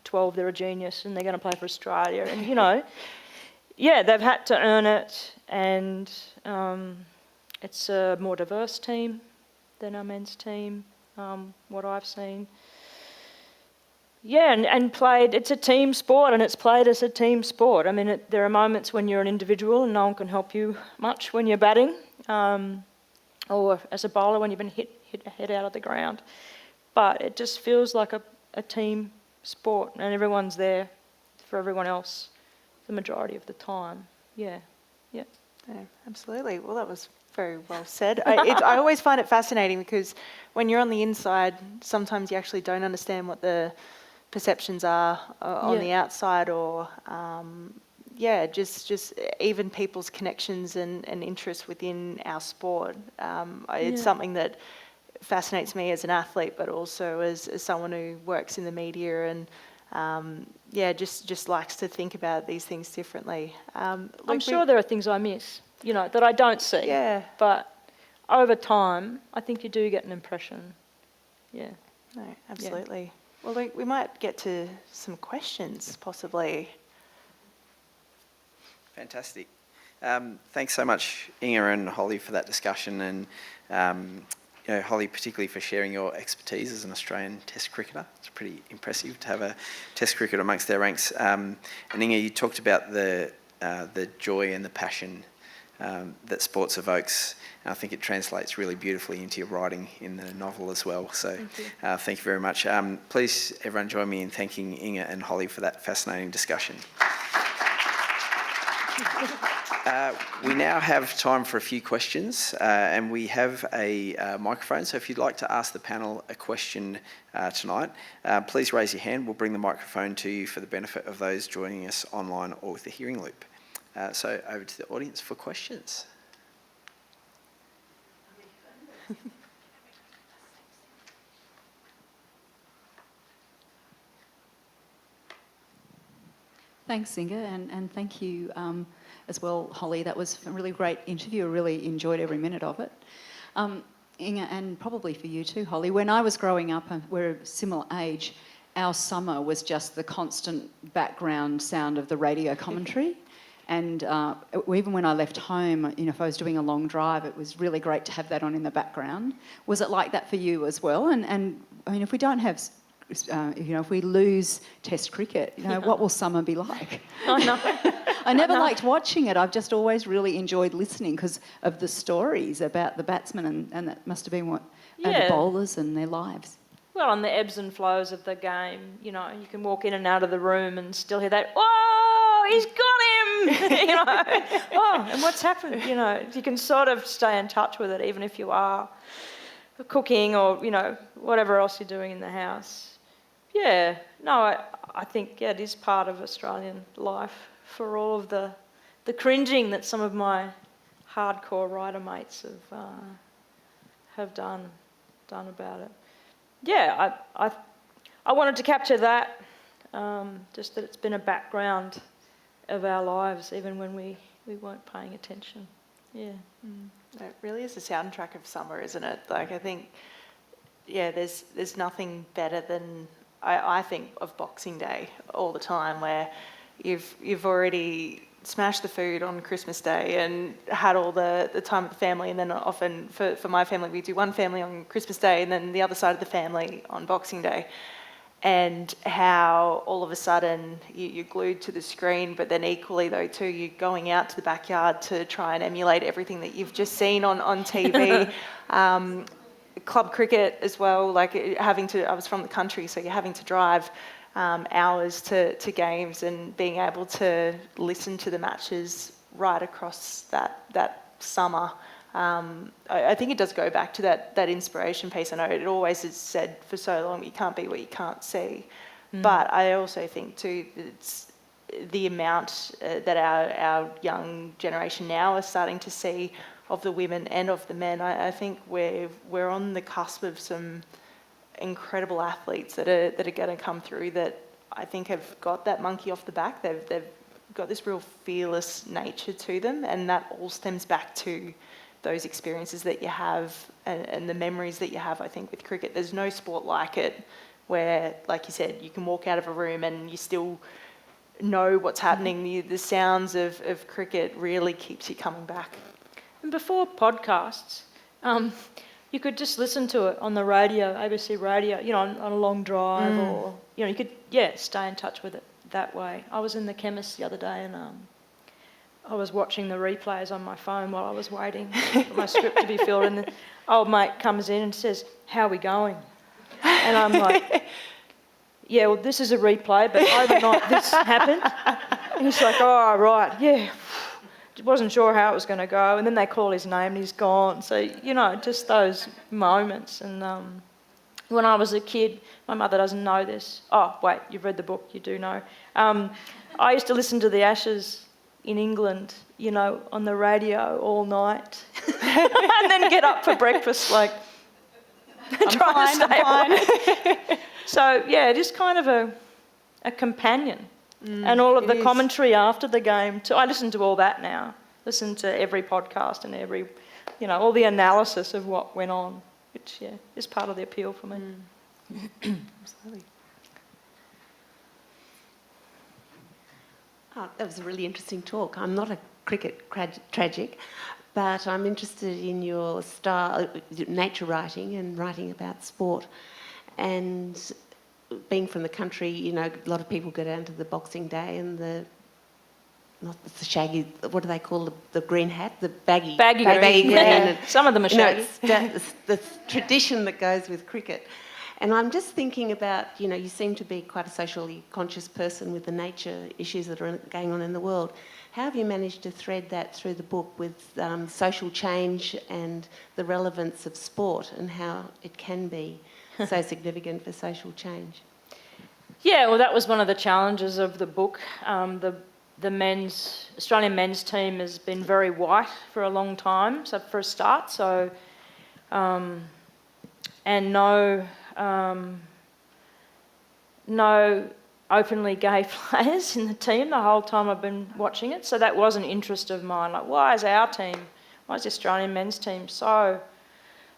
12 they're a genius and they're going to play for Australia, and they've had to earn it, and it's a more diverse team than our men's team, what I've seen. And played, it's a team sport, and it's played as a team sport. I mean, there are moments when you're an individual and no one can help you much when you're batting, or as a bowler when you've been hit a head out of the ground. But it just feels like a team sport, and everyone's there for everyone else the majority of the time. Yeah, absolutely. Well, that was very well said. I always find it fascinating, because when you're on the inside, sometimes you actually don't understand what the perceptions are on the outside, or just even people's connections and interests within our sport. It's something that fascinates me as an athlete, but also as someone who works in the media and just likes to think about these things differently. I'm sure there are things I miss, that I don't see. Yeah. But over time, I think you do get an impression. Yeah. No, absolutely. Yeah. Well, we might get to some questions, possibly. Fantastic. Thanks so much, Inga and Holly, for that discussion, and Holly, particularly for sharing your expertise as an Australian Test cricketer. It's pretty impressive to have a Test cricketer amongst their ranks. And Inga, you talked about the joy and the passion that sports evokes. And I think it translates really beautifully into your writing in the novel as well. So thank you very much. Please, everyone, join me in thanking Inga and Holly for that fascinating discussion. We now have time for a few questions, and we have a microphone. So if you'd like to ask the panel a question tonight, please raise your hand. We'll bring the microphone to you for the benefit of those joining us online or with the hearing loop. So over to the audience for questions. Thanks, Inga, and thank you as well, Holly. That was a really great interview. I really enjoyed every minute of it. Inga, and probably for you too, Holly, when I was growing up, and we're a similar age, our summer was just the constant background sound of the radio commentary. And even when I left home, if I was doing a long drive, it was really great to have that on in the background. Was it like that for you as well? And I mean, if we don't have, if we lose Test cricket, what will summer be like? I know. I never liked watching it. I've just always really enjoyed listening because of the stories about the batsmen, and that must have been and the bowlers and their lives. Well, on the ebbs and flows of the game, you can walk in and out of the room and still hear that, "Whoa, he's got him!" Oh, and what's happened? You can sort of stay in touch with it, even if you are cooking or, whatever else you're doing in the house. Yeah, no, I think, it is part of Australian life for all of the cringing that some of my hardcore writer mates have done about it. Yeah, I wanted to capture that, just that it's been a background of our lives, even when we weren't paying attention. Yeah. It really is a soundtrack of summer, isn't it? Like, I think, there's nothing better than, I think of Boxing Day all the time, where you've already smashed the food on Christmas Day and had all the time with the family, and then often for my family we do one family on Christmas Day and then the other side of the family on Boxing Day, and how all of a sudden you're glued to the screen, but then equally though too you're going out to the backyard to try and emulate everything that you've just seen on TV. Club cricket as well, like I was from the country, so you're having to drive hours to games, and being able to listen to the matches right across that summer. I think it does go back to that inspiration piece. I know it always is said for so long, you can't be what you can't see. But I also think too, it's the amount that our young generation now are starting to see of the women and of the men. I think we're on the cusp of some incredible athletes that are going to come through that I think have got that monkey off the back. They've got this real fearless nature to them, and that all stems back to those experiences that you have and the memories that you have, I think, with cricket. There's no sport like it where, like you said, you can walk out of a room and you still know what's happening. The sounds of cricket really keeps you coming back. And before podcasts, you could just listen to it on the radio, ABC radio, on a long drive, or, you could, stay in touch with it that way. I was in the chemist the other day and I was watching the replays on my phone while I was waiting for my script to be filled, and the old mate comes in and says, "How are we going?" And I'm like, "Yeah, well, this is a replay, but overnight this happened." And he's like, "Oh, right, yeah." Wasn't sure how it was going to go, and then they call his name and he's gone. So, just those moments. And when I was a kid, my mother doesn't know this. Oh, wait, you've read the book, you do know. I used to listen to the Ashes in England, on the radio all night, and then get up for breakfast, like, trying to stay awake. So, just kind of a companion. And all of the commentary after the game. I listen to all that now. Listen to every podcast and every, all the analysis of what went on, which, is part of the appeal for me. Absolutely. Oh, that was a really interesting talk. I'm not a cricket tragic, but I'm interested in your style, nature writing and writing about sport. And being from the country, a lot of people go down to the Boxing Day and not the shaggy, what do they call the green hat? The baggy green. Yeah. Some of them are shaggy. It's the tradition that goes with cricket. And I'm just thinking about, you seem to be quite a socially conscious person with the nature issues that are going on in the world. How have you managed to thread that through the book with social change and the relevance of sport and how it can be so significant for social change? Yeah, well, that was one of the challenges of the book. The Australian men's team has been very white for a long time, so for a start. So, and no openly gay players in the team the whole time I've been watching it. So that was an interest of mine. Like, why is the Australian men's team so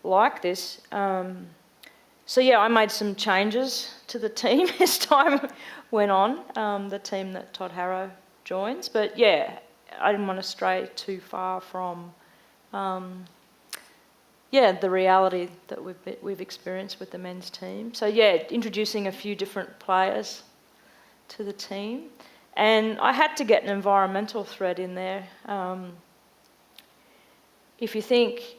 like this. So yeah, I made some changes to the team as time went on, the team that Todd Harrow joins. But yeah, I didn't want to stray too far from the reality that we've experienced with the men's team. So yeah, introducing a few different players to the team. And I had to get an environmental thread in there. If you think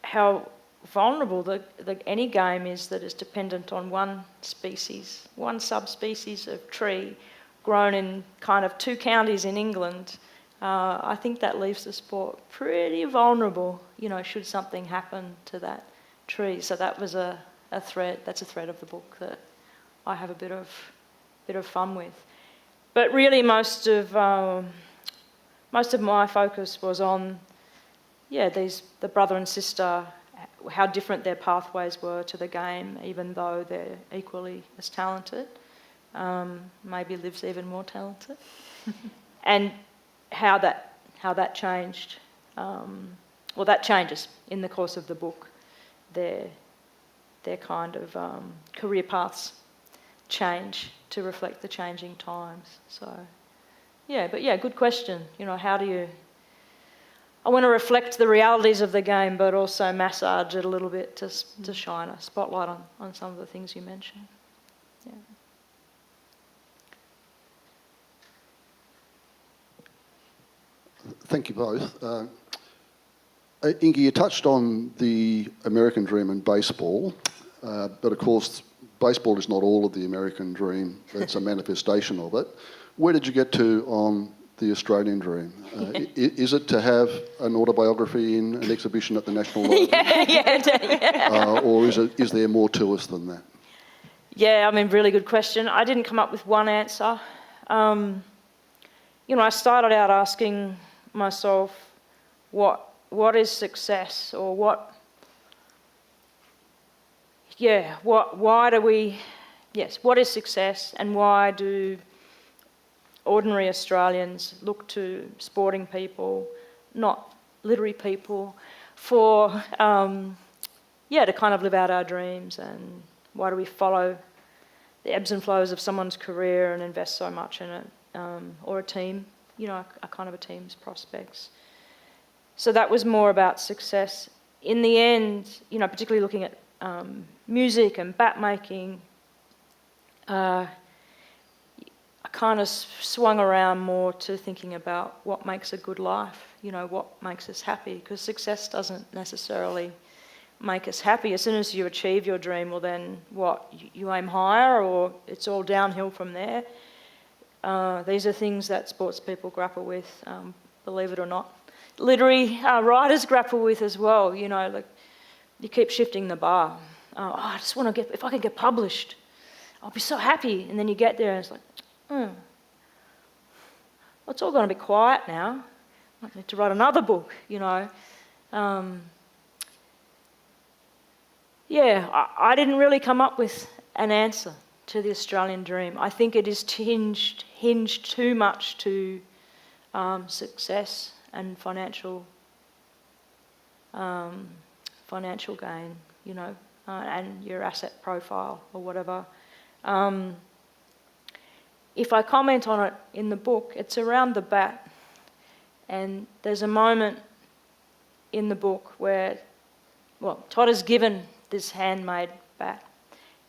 how vulnerable any game is that is dependent on one species, one subspecies of tree grown in kind of 2 counties in England, I think that leaves the sport pretty vulnerable, should something happen to that tree. So that was a thread. That's a thread of the book that I have a bit of fun with. But really, most of my focus was on, the brother and sister, how different their pathways were to the game, even though they're equally as talented. Maybe Liv's even more talented, and how that changed. That changes in the course of the book. Their kind of career paths change to reflect the changing times. So, good question. How do you... I want to reflect the realities of the game, but also massage it a little bit to shine a spotlight on some of the things you mentioned. Yeah. Thank you both. Inga, you touched on the American dream in baseball, but of course, baseball is not all of the American dream. It's a manifestation of it. Where did you get to on the Australian dream? Is it to have an autobiography in an exhibition at the National Library? Or is there more to us than that? Yeah, really good question. I didn't come up with one answer. I started out asking myself, what is success, or what is success, and why do ordinary Australians look to sporting people, not literary people, for to kind of live out our dreams, and why do we follow the ebbs and flows of someone's career and invest so much in it, or a team, a kind of a team's prospects. So that was more about success. In the end, particularly looking at music and bat making, I kind of swung around more to thinking about what makes a good life, what makes us happy, because success doesn't necessarily make us happy. As soon as you achieve your dream, well then what, you aim higher, or it's all downhill from there. These are things that sports people grapple with, believe it or not. Literary writers grapple with as well, like you keep shifting the bar. I just want to if I can get published, I'll be so happy. And then you get there and it's like, well, it's all going to be quiet now. I need to write another book, I didn't really come up with an answer to the Australian dream. I think it is hinged too much to success and financial gain, and your asset profile or whatever. If I comment on it in the book, it's around the bat, and there's a moment in the book where, Todd is given this handmade bat,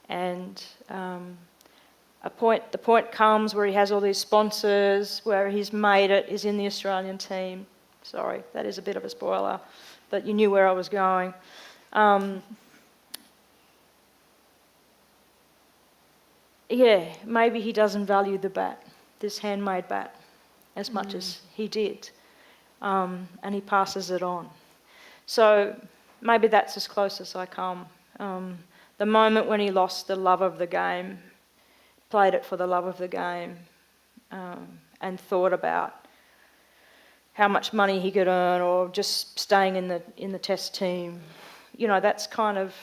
and the point comes where he has all these sponsors, where he's made it, is in the Australian team. Sorry, that is a bit of a spoiler, but you knew where I was going. Maybe he doesn't value the bat, this handmade bat, as much as he did, and he passes it on. So maybe that's as close as I come. The moment when he lost the love of the game, played it for the love of the game, and thought about how much money he could earn, or just staying in the test team. That's kind of,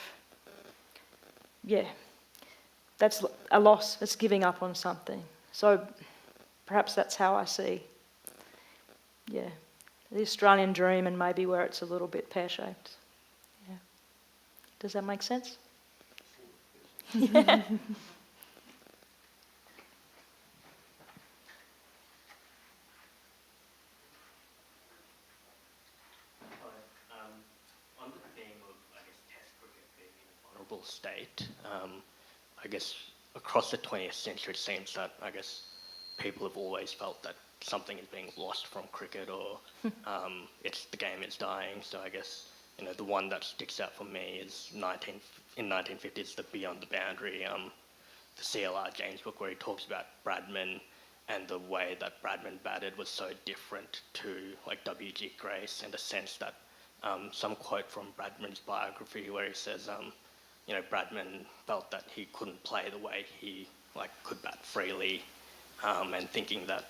that's a loss. It's giving up on something. So perhaps that's how I see, the Australian dream, and maybe where it's a little bit pear-shaped. Does that make sense? On the theme of, I guess, Test cricket being in a vulnerable state, I guess across the 20th century it seems that, I guess, people have always felt that something is being lost from cricket or the game is dying. So I guess, the one that sticks out for me is in 1950s, the Beyond the Boundary, the CLR James book where he talks about Bradman and the way that Bradman batted was so different to like W.G. Grace, in the sense that some quote from Bradman's biography where he says, Bradman felt that he couldn't play the way he could bat freely, and thinking that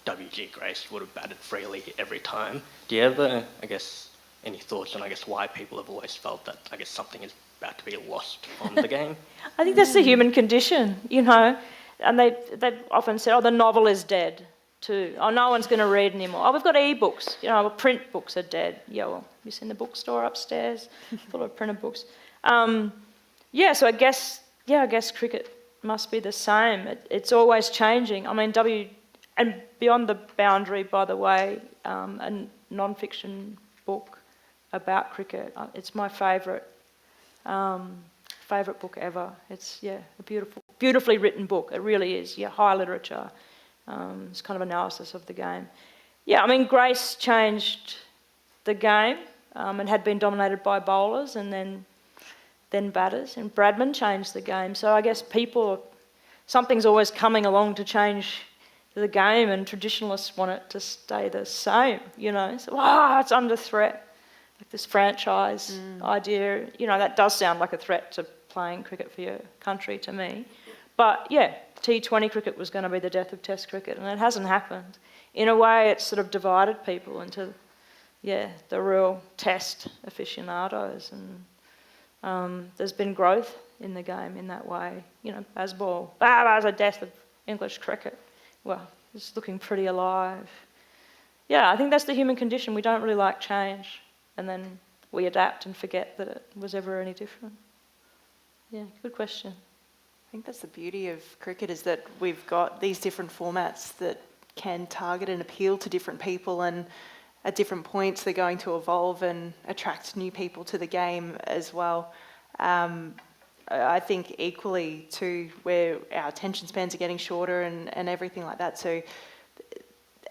W.G. Grace would have batted freely every time. Do you ever, I guess, any thoughts on why people have always felt that something is about to be lost from the game? I think that's the human condition, and they've often said, oh, the novel is dead too. Oh, no one's going to read anymore. Oh, we've got e-books. Print books are dead. Yeah, well, you seen the bookstore upstairs full of printed books. So I guess cricket must be the same. It's always changing. I mean, and Beyond the Boundary, by the way, a non-fiction book about cricket. It's my favourite book ever. It's a beautifully written book. It really is. High literature. It's kind of analysis of the game. I mean, Grace changed the game and had been dominated by bowlers and then batters, and Bradman changed the game. So I guess something's always coming along to change the game, and traditionalists want it to stay the same, So, it's under threat. Like this franchise idea, that does sound like a threat to playing cricket for your country to me. But T20 cricket was going to be the death of Test cricket, and it hasn't happened. In a way, it's sort of divided people into, the real Test aficionados, and there's been growth in the game in that way. Baseball, there's a death of English cricket. Well, it's looking pretty alive. I think that's the human condition. We don't really like change, and then we adapt and forget that it was ever any different. Good question. I think that's the beauty of cricket, is that we've got these different formats that can target and appeal to different people, and at different points they're going to evolve and attract new people to the game as well. I think equally to where our attention spans are getting shorter and everything like that. So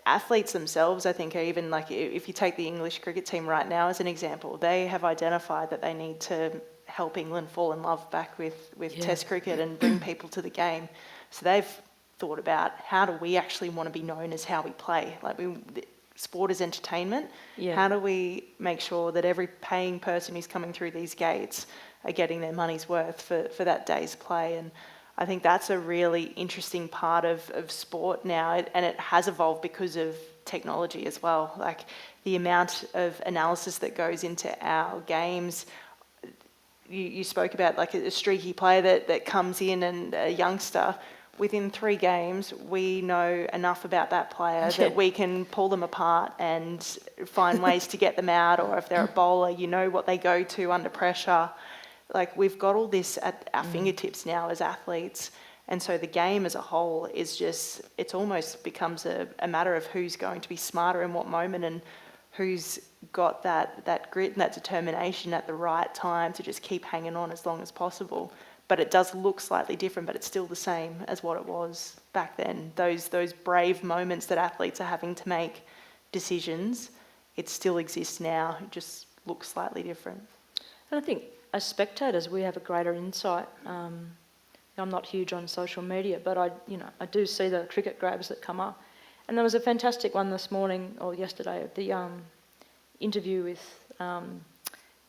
athletes themselves, I think, are even if you take the English cricket team right now as an example, they have identified that they need to help England fall in love back with Test cricket and bring people to the game. So they've thought about, how do we actually want to be known as how we play? Sport is entertainment. How do we make sure that every paying person who's coming through these gates are getting their money's worth for that day's play? And I think that's a really interesting part of sport now, and it has evolved because of technology as well. The amount of analysis that goes into our games. You spoke about a streaky player that comes in, and a youngster. Within 3 games, we know enough about that player that we can pull them apart and find ways to get them out. Or if they're a bowler, what they go to under pressure. We've got all this at our fingertips now as athletes. And so the game as a whole is it's almost becomes a matter of who's going to be smarter in what moment, and who's got that grit and that determination at the right time to just keep hanging on as long as possible. But it does look slightly different, but it's still the same as what it was back then. Those brave moments that athletes are having to make decisions, it still exists now. It just looks slightly different. And I think as spectators, we have a greater insight. I'm not huge on social media, but I do see the cricket grabs that come up. And there was a fantastic one this morning or yesterday, the interview with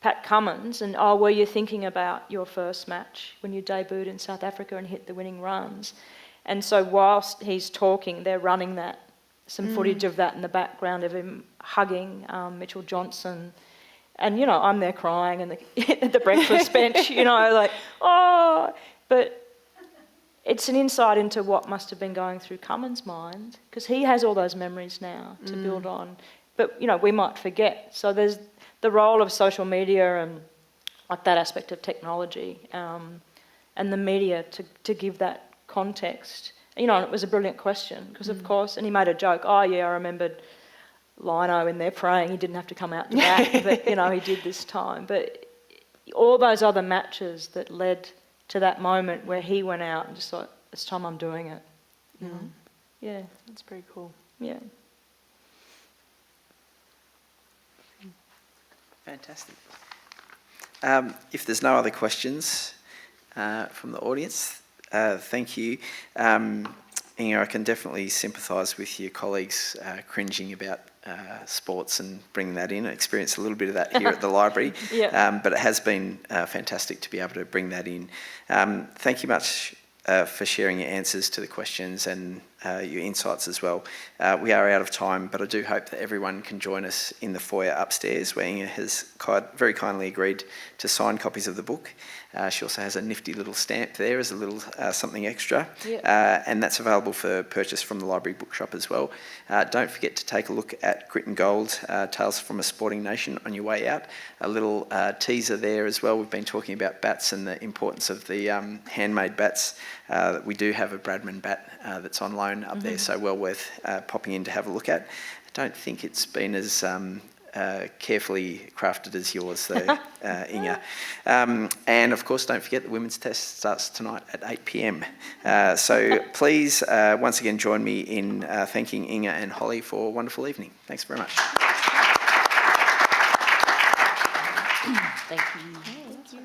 Pat Cummins, and were you thinking about your first match when you debuted in South Africa and hit the winning runs? And so whilst he's talking, they're running some footage of that in the background of him hugging Mitchell Johnson. And, I'm there crying and at the breakfast bench, but it's an insight into what must have been going through Cummins' mind, because he has all those memories now to build on. But, we might forget. So there's the role of social media and like that aspect of technology, and the media to give that context. You know, and it was a brilliant question because, of course, and he made a joke. Oh yeah, I remembered Lino in there praying. He didn't have to come out to bat, but you know, he did this time. But all those other matches that led to that moment where he went out and just thought, it's time I'm doing it. You know? Yeah, That's pretty cool. yeah. Fantastic. If there's no other questions from the audience, thank you. Inga, I can definitely sympathise with your colleagues cringing about sports and bringing that in. I experienced a little bit of that here at the library, but it has been fantastic to be able to bring that in. Thank you much for sharing your answers to the questions and your insights as well. We are out of time, but I do hope that everyone can join us in the foyer upstairs, where Inga has very kindly agreed to sign copies of the book. She also has a nifty little stamp there as a little something extra, and that's available for purchase from the library bookshop as well. Don't forget to take a look at Grit and Gold, Tales from a Sporting Nation on your way out. A little teaser there as well. We've been talking about bats and the importance of the handmade bats. We do have a Bradman bat that's on loan up there, so well worth popping in to have a look at. I don't think it's been as carefully crafted as yours though, Inga. And of course, don't forget the women's test starts tonight at 8 p.m. So please, once again, join me in thanking Inga and Holly for a wonderful evening. Thanks very much. Thank you.